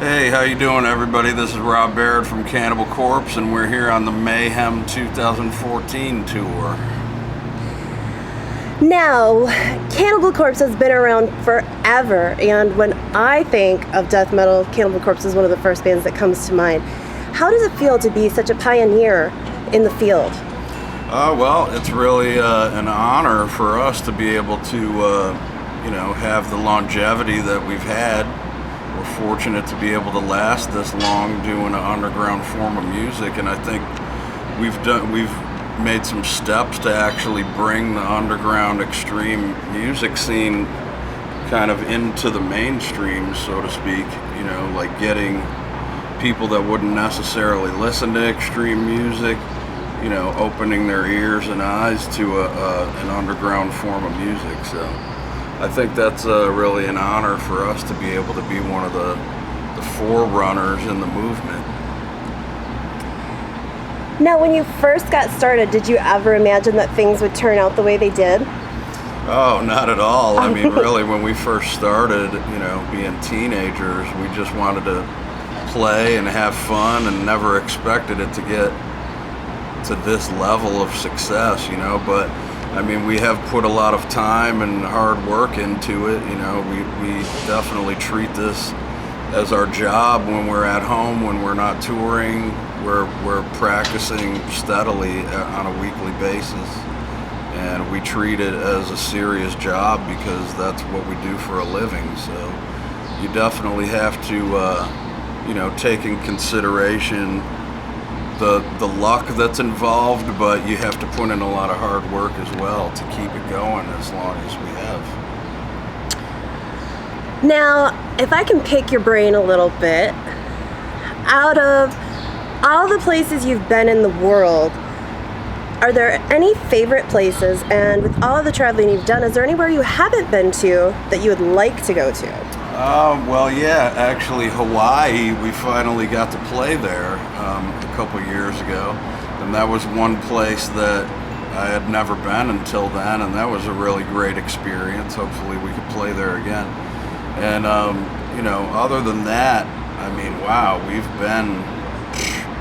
Hey, how you doing, everybody? This is Rob Baird from Cannibal Corpse, and we're here on the Mayhem 2014 tour. Now, Cannibal Corpse has been around forever, and when I think of death metal, Cannibal Corpse is one of the first bands that comes to mind. How does it feel to be such a pioneer in the field? Well, it's really an honor for us to be able to, have the longevity that we've had. We're fortunate to be able to last this long doing an underground form of music, and I think we've made some steps to actually bring the underground extreme music scene kind of into the mainstream, so to speak. Like getting people that wouldn't necessarily listen to extreme music, opening their ears and eyes to an underground form of music. So I think that's really an honor for us to be able to be one of the forerunners in the movement. Now, when you first got started, did you ever imagine that things would turn out the way they did? Oh, not at all. I mean, really, when we first started, being teenagers, we just wanted to play and have fun and never expected it to get to this level of success, but I mean, we have put a lot of time and hard work into it. We definitely treat this as our job when we're at home, when we're not touring. We're practicing steadily on a weekly basis, and we treat it as a serious job because that's what we do for a living. So you definitely have to, take in consideration the luck that's involved, but you have to put in a lot of hard work as well to keep it going as long as we have. Now, if I can pick your brain a little bit, out of all the places you've been in the world, are there any favorite places? And with all of the traveling you've done, is there anywhere you haven't been to that you would like to go to? Well, yeah, actually Hawaii, we finally got to play there a couple years ago, and that was one place that I had never been until then, and that was a really great experience. Hopefully we could play there again. And, other than that, I mean, wow, we've been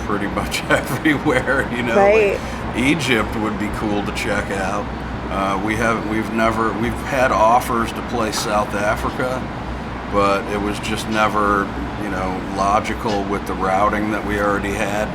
pretty much everywhere, Right. Like Egypt would be cool to check out. We've had offers to play South Africa, but it was just never, logical with the routing that we already had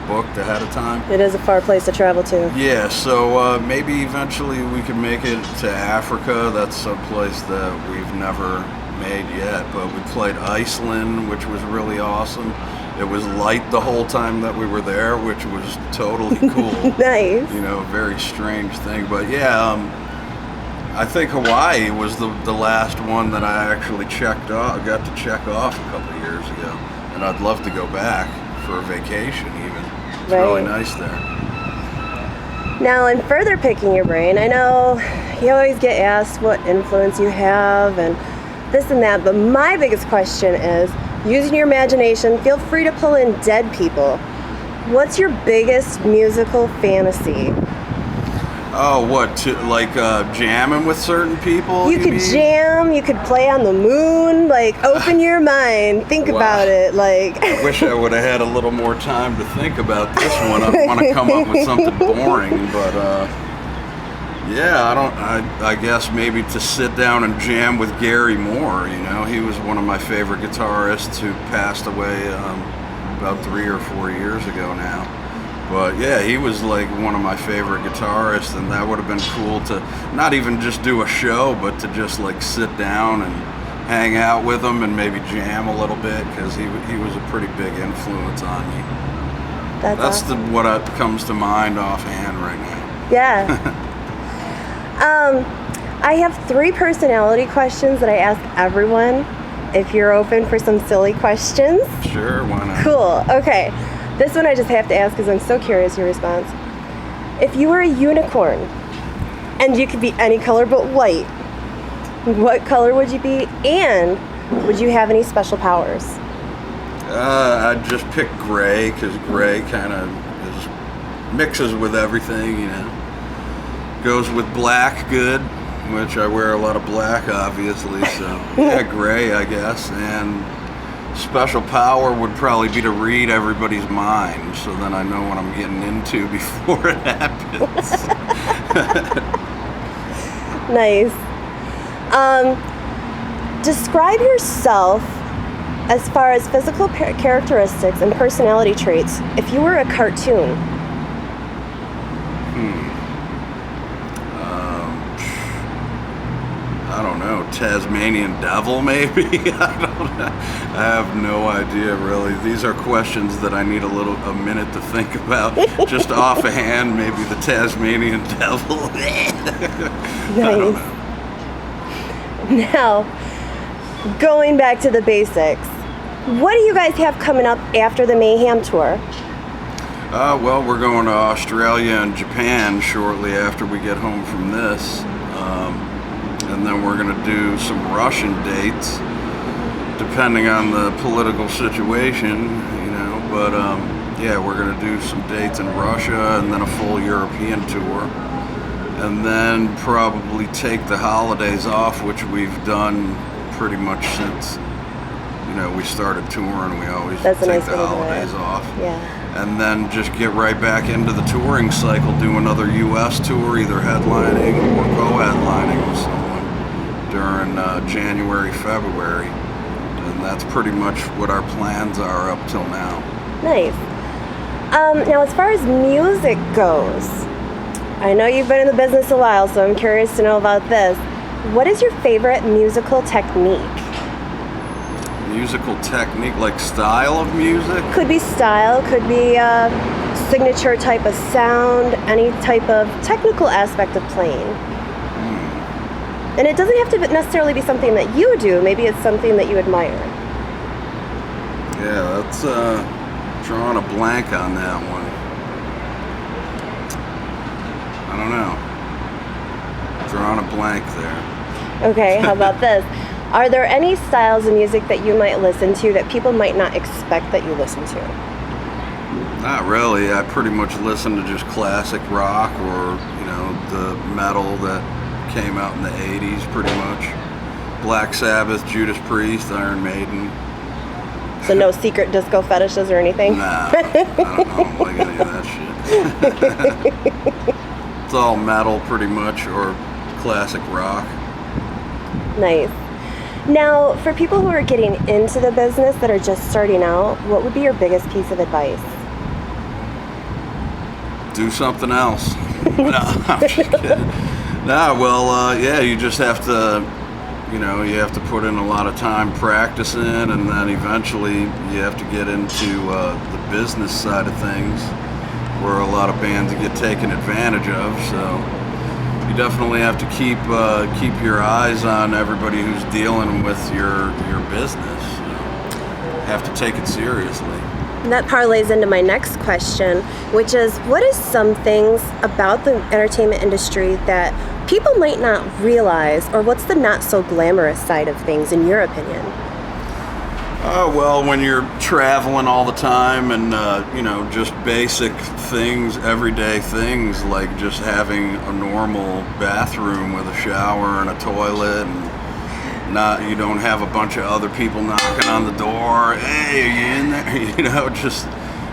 booked ahead of time. It is a far place to travel to. Yeah, so maybe eventually we can make it to Africa. That's someplace that we've never made yet, but we played Iceland, which was really awesome. It was light the whole time that we were there, which was totally cool. Nice. Very strange thing, but yeah, I think Hawaii was the last one that I actually got to check off a couple of years ago, and I'd love to go back for a vacation even. It's really nice there. Now, in further picking your brain, I know you always get asked what influence you have and this and that, but my biggest question is, using your imagination, feel free to pull in dead people. What's your biggest musical fantasy? Oh, jamming with certain people? You could jam, you could play on the moon, open your mind, think about it, I wish I would have had a little more time to think about this one. I want to come up with something boring, but I guess maybe to sit down and jam with Gary Moore. He was one of my favorite guitarists who passed away about 3 or 4 years ago now. But yeah, he was one of my favorite guitarists, and that would have been cool to not even just do a show, but to just sit down and hang out with him and maybe jam a little bit, because he was a pretty big influence on me. That's awesome. What comes to mind offhand right now. Yeah. I have 3 personality questions that I ask everyone, if you're open for some silly questions. Sure, why not? Cool, okay. This one I just have to ask because I'm so curious your response. If you were a unicorn and you could be any color but white, what color would you be, and would you have any special powers? I'd just pick gray, because gray kind of mixes with everything, Goes with black good, which I wear a lot of black, obviously, so yeah, gray, I guess, and special power would probably be to read everybody's mind, so then I know what I'm getting into before it happens. Nice. Describe yourself as far as physical characteristics and personality traits if you were a cartoon. I don't know, Tasmanian devil maybe? I don't know. I have no idea really. These are questions that I need a minute to think about. Just offhand, maybe the Tasmanian devil. I don't know. Now, going back to the basics, what do you guys have coming up after the Mayhem tour? Well, we're going to Australia and Japan shortly after we get home from this. And then we're going to do some Russian dates, depending on the political situation, you know. But yeah, we're going to do some dates in Russia and then a full European tour. And then probably take the holidays off, which we've done pretty much since, you know, we started touring. We always take the holidays off. Yeah. And then just get right back into the touring cycle, do another U.S. tour, either headlining or co-headlining with someone during January, February. And that's pretty much what our plans are up till now. Nice. Now, as far as music goes, I know you've been in the business a while, so I'm curious to know about this. What is your favorite musical technique? Musical technique, like style of music? Could be style, could be a signature type of sound, any type of technical aspect of playing. And it doesn't have to necessarily be something that you do. Maybe it's something that you admire. Yeah, that's drawing a blank on that one. I don't know. Drawing a blank there. Okay, how about this? Are there any styles of music that you might listen to that people might not expect that you listen to? Not really. I pretty much listen to just classic rock or, you know, the metal that came out in the 80s pretty much. Black Sabbath, Judas Priest, Iron Maiden. So no secret disco fetishes or anything? Nah, I don't like any of that shit. It's all metal pretty much, or classic rock. Nice. Now, for people who are getting into the business that are just starting out, what would be your biggest piece of advice? Do something else. No, I'm just kidding. Nah, well, yeah, you just have to, you know, you have to put in a lot of time practicing, and then eventually you have to get into the business side of things, where a lot of bands get taken advantage of. So you definitely have to keep your eyes on everybody who's dealing with your business. You have to take it seriously. And that parlays into my next question, which is, what is some things about the entertainment industry that people might not realize, or what's the not so glamorous side of things in your opinion? Well, when you're traveling all the time and, you know, just basic things, everyday things, like just having a normal bathroom with a shower and a toilet, and you don't have a bunch of other people knocking on the door, hey, are you in there? You know, just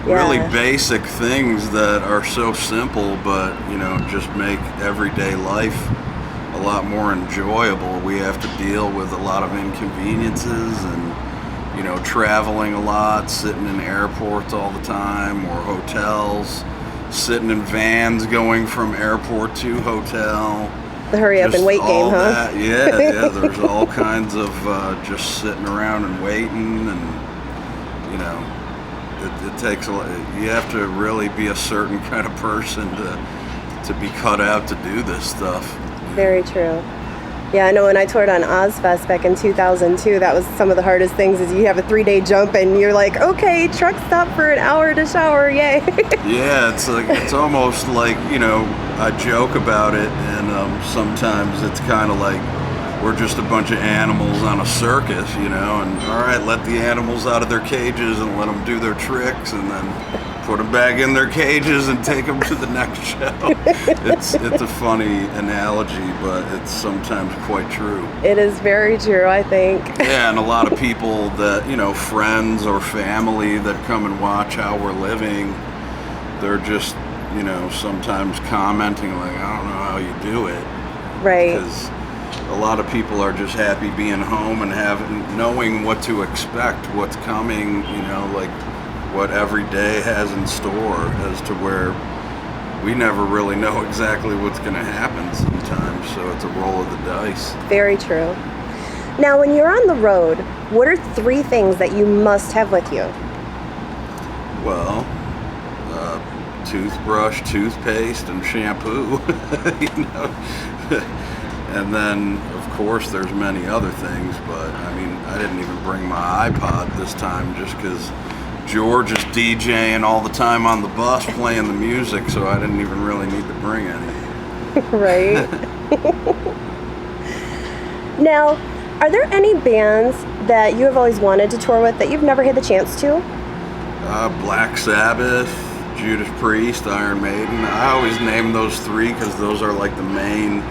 really basic things that are so simple, but, you know, just make everyday life a lot more enjoyable. We have to deal with a lot of inconveniences and, you know, traveling a lot, sitting in airports all the time, or hotels, sitting in vans going from airport to hotel. The hurry up and wait game, huh? That. Yeah, there's all kinds of just sitting around and waiting, and, you know, it takes a lot. You have to really be a certain kind of person to be cut out to do this stuff. Very true. Yeah, I know when I toured on Ozfest back in 2002, that was some of the hardest things, is you have a 3-day jump and you're like, okay, truck stop for an hour to shower, yay. Yeah, it's almost like, you know, I joke about it, and sometimes it's kind of like we're just a bunch of animals on a circus, you know, and all right, let the animals out of their cages and let them do their tricks, and then put them back in their cages and take them to the next show. It's a funny analogy, but it's sometimes quite true. It is very true, I think. Yeah, and a lot of people that, you know, friends or family that come and watch how we're living, they're just, you know, sometimes commenting like, I don't know how you do it. Right. Because a lot of people are just happy being home and knowing what to expect, what's coming, you know, like what every day has in store, as to where we never really know exactly what's going to happen sometimes, so it's a roll of the dice. Very true. Now, when you're on the road, what are 3 things that you must have with you? Well, toothbrush, toothpaste, and shampoo, you know. And then, of course, there's many other things, but I mean, I didn't even bring my iPod this time just because George is DJing all the time on the bus playing the music, so I didn't even really need to bring any. Right. Now, are there any bands that you have always wanted to tour with that you've never had the chance to? Black Sabbath, Judas Priest, Iron Maiden. I always name those 3 because those are like the main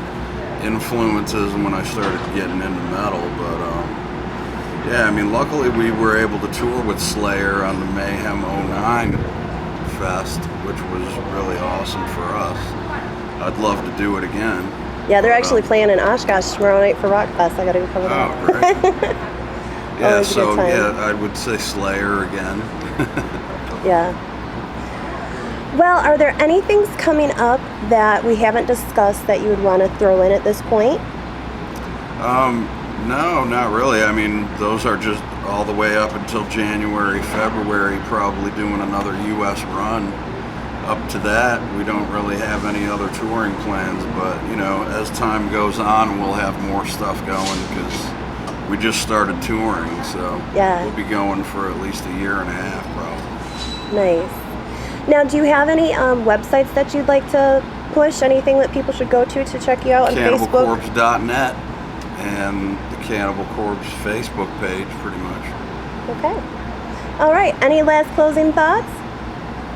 influences when I started getting into metal. But yeah, I mean, luckily we were able to tour with Slayer on the Mayhem 09 Fest, which was really awesome for us. I'd love to do it again. Yeah, they're actually playing in Oshkosh tomorrow night for Rockfest. I gotta go cover that. Oh, great. Yeah, Always a good so time. yeah, I would say Slayer again. Yeah. Well, are there any things coming up that we haven't discussed that you would want to throw in at this point? No, not really. I mean, those are just all the way up until January, February, probably doing another U.S. run. Up to that, we don't really have any other touring plans, but, you know, as time goes on, we'll have more stuff going because we just started touring, so Yeah. we'll be going for at least a year and a half, probably. Nice. Now, do you have any websites that you'd like to push? Anything that people should go to check you out on Facebook? CannibalCorpse.net and the Cannibal Corpse Facebook page, pretty much. Okay. All right. Any last closing thoughts?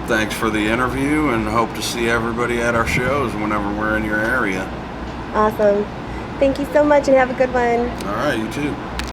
Thanks for the interview, and hope to see everybody at our shows whenever we're in your area. Awesome. Thank you so much and have a good one. All right, you too.